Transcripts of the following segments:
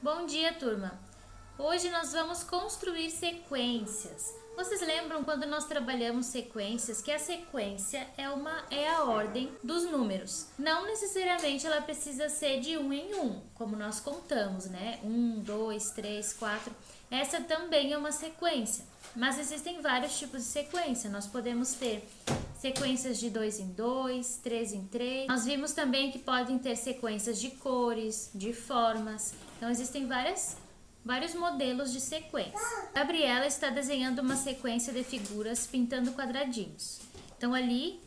Bom dia, turma! Hoje nós vamos construir sequências. Vocês lembram quando nós trabalhamos sequências que a sequência é a ordem dos números. Não necessariamente ela precisa ser de um em um, como nós contamos, né? 1, 2, 3, 4. Essa também é uma sequência, mas existem vários tipos de sequência. Nós podemos ter sequências de 2 em 2, 3 em 3. Nós vimos também que podem ter sequências de cores, de formas. Então existem vários modelos de sequência. Gabriela está desenhando uma sequência de figuras pintando quadradinhos. Então ali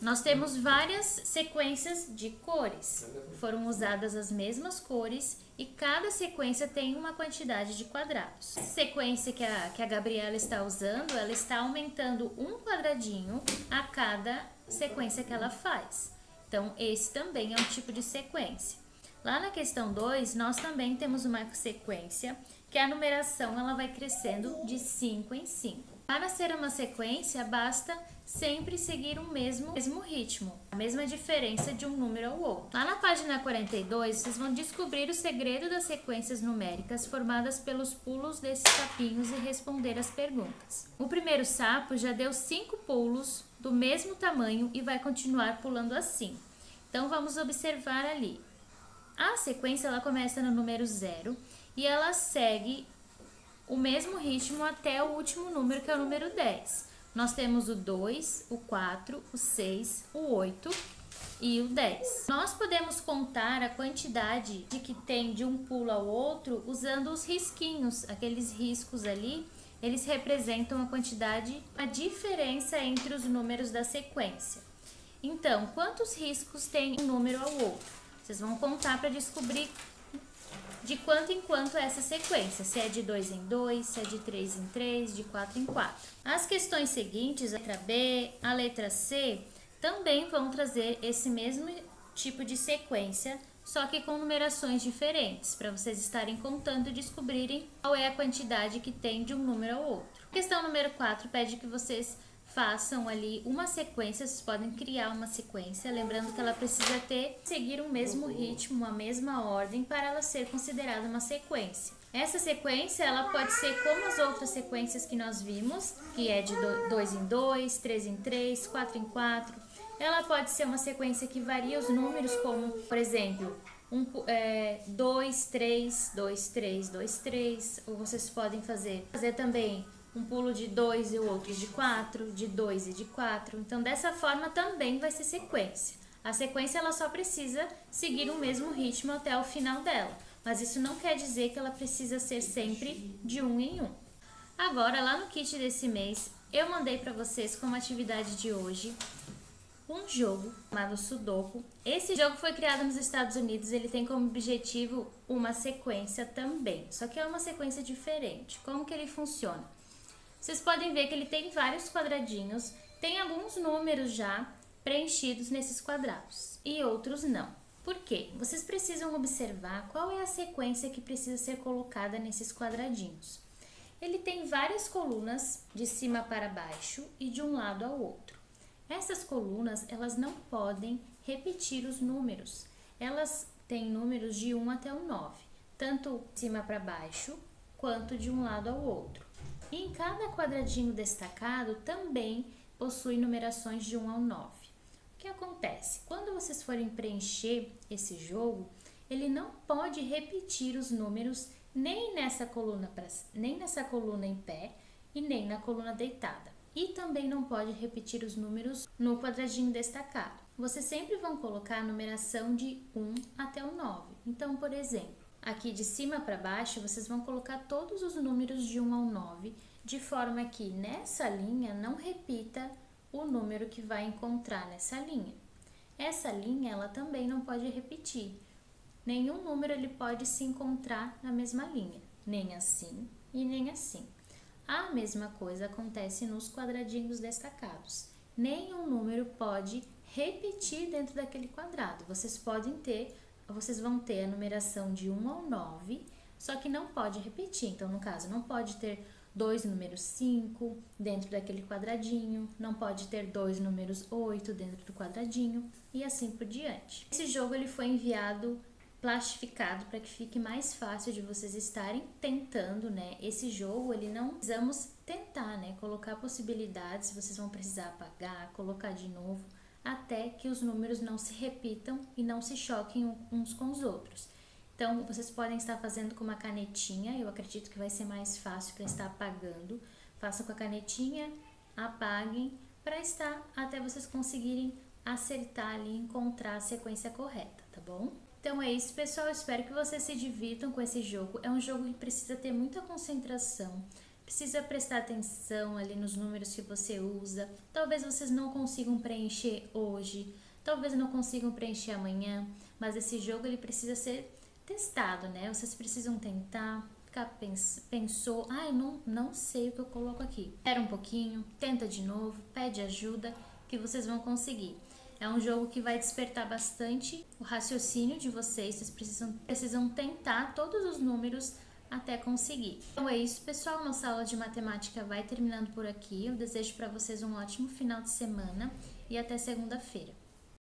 nós temos várias sequências de cores. Foram usadas as mesmas cores e cada sequência tem uma quantidade de quadrados. A sequência que a Gabriela está usando, ela está aumentando um quadradinho a cada sequência que ela faz. Então esse também é um tipo de sequência. Lá na questão 2, nós também temos uma sequência que a numeração ela vai crescendo de 5 em 5. Para ser uma sequência, basta sempre seguir o mesmo ritmo, a mesma diferença de um número ao outro. Lá na página 42, vocês vão descobrir o segredo das sequências numéricas formadas pelos pulos desses sapinhos e responder as perguntas. O primeiro sapo já deu 5 pulos do mesmo tamanho e vai continuar pulando assim. Então, vamos observar ali. A sequência ela começa no número 0 e ela segue o mesmo ritmo até o último número, que é o número 10. Nós temos o 2, o 4, o 6, o 8 e o 10. Nós podemos contar a quantidade de que tem de um pulo ao outro usando os risquinhos. Aqueles riscos ali, eles representam a quantidade, a diferença entre os números da sequência. Então, quantos riscos tem um número ao outro? Vocês vão contar para descobrir de quanto em quanto é essa sequência, se é de 2 em 2, se é de 3 em 3, de 4 em 4. As questões seguintes, a letra B, a letra C, também vão trazer esse mesmo tipo de sequência, só que com numerações diferentes, para vocês estarem contando e descobrirem qual é a quantidade que tem de um número ao outro. A questão número 4 pede que vocês façam ali uma sequência, vocês podem criar uma sequência, lembrando que ela precisa seguir o mesmo ritmo, a mesma ordem para ela ser considerada uma sequência. Essa sequência, ela pode ser como as outras sequências que nós vimos, que é de 2 em 2, 3 em 3, 4 em 4. Ela pode ser uma sequência que varia os números, como, por exemplo, 2, 3, 2, 3, 2, 3. Ou vocês podem fazer também um pulo de 2 e o outro de 4, de 2 e de 4. Então, dessa forma também vai ser sequência. A sequência ela só precisa seguir o mesmo ritmo até o final dela, mas isso não quer dizer que ela precisa ser sempre de um em um. Agora, lá no kit desse mês, eu mandei para vocês como atividade de hoje um jogo chamado Sudoku. Esse jogo foi criado nos Estados Unidos, ele tem como objetivo uma sequência também, só que é uma sequência diferente. Como que ele funciona? Vocês podem ver que ele tem vários quadradinhos, tem alguns números já preenchidos nesses quadrados e outros não. Por quê? Vocês precisam observar qual é a sequência que precisa ser colocada nesses quadradinhos. Ele tem várias colunas de cima para baixo e de um lado ao outro. Essas colunas, elas não podem repetir os números. Elas têm números de 1 até o 9, tanto de cima para baixo quanto de um lado ao outro. E em cada quadradinho destacado também possui numerações de 1 ao 9. O que acontece? Quando vocês forem preencher esse jogo, ele não pode repetir os números nem nessa coluna em pé e nem na coluna deitada. E também não pode repetir os números no quadradinho destacado. Vocês sempre vão colocar a numeração de 1 até o 9. Então, por exemplo, aqui de cima para baixo, vocês vão colocar todos os números de 1 ao 9, de forma que nessa linha não repita o número que vai encontrar nessa linha. Essa linha, ela também não pode repetir. Nenhum número ele pode se encontrar na mesma linha, nem assim e nem assim. A mesma coisa acontece nos quadradinhos destacados. Nenhum número pode repetir dentro daquele quadrado. Vocês vão ter a numeração de 1 ao 9, só que não pode repetir. Então, no caso, não pode ter 2 números 5 dentro daquele quadradinho, não pode ter 2 números 8 dentro do quadradinho e assim por diante. Esse jogo ele foi enviado plastificado para que fique mais fácil de vocês estarem tentando, né? Esse jogo, ele não precisamos tentar, né? Colocar possibilidades, vocês vão precisar apagar, colocar de novo, até que os números não se repitam e não se choquem uns com os outros. Então, vocês podem estar fazendo com uma canetinha, eu acredito que vai ser mais fácil para estar apagando. Façam com a canetinha, apaguem, para estar até vocês conseguirem acertar ali, encontrar a sequência correta, tá bom? Então é isso, pessoal, eu espero que vocês se divirtam com esse jogo. É um jogo que precisa ter muita concentração, precisa prestar atenção ali nos números que você usa. Talvez vocês não consigam preencher hoje, talvez não consigam preencher amanhã, mas esse jogo ele precisa ser testado, né? Vocês precisam tentar, pensou, eu não sei o que eu coloco aqui. Espera um pouquinho, tenta de novo, pede ajuda que vocês vão conseguir. É um jogo que vai despertar bastante o raciocínio de vocês. Vocês precisam tentar todos os números até conseguir. Então é isso, pessoal. Nossa aula de matemática vai terminando por aqui. Eu desejo para vocês um ótimo final de semana e até segunda-feira.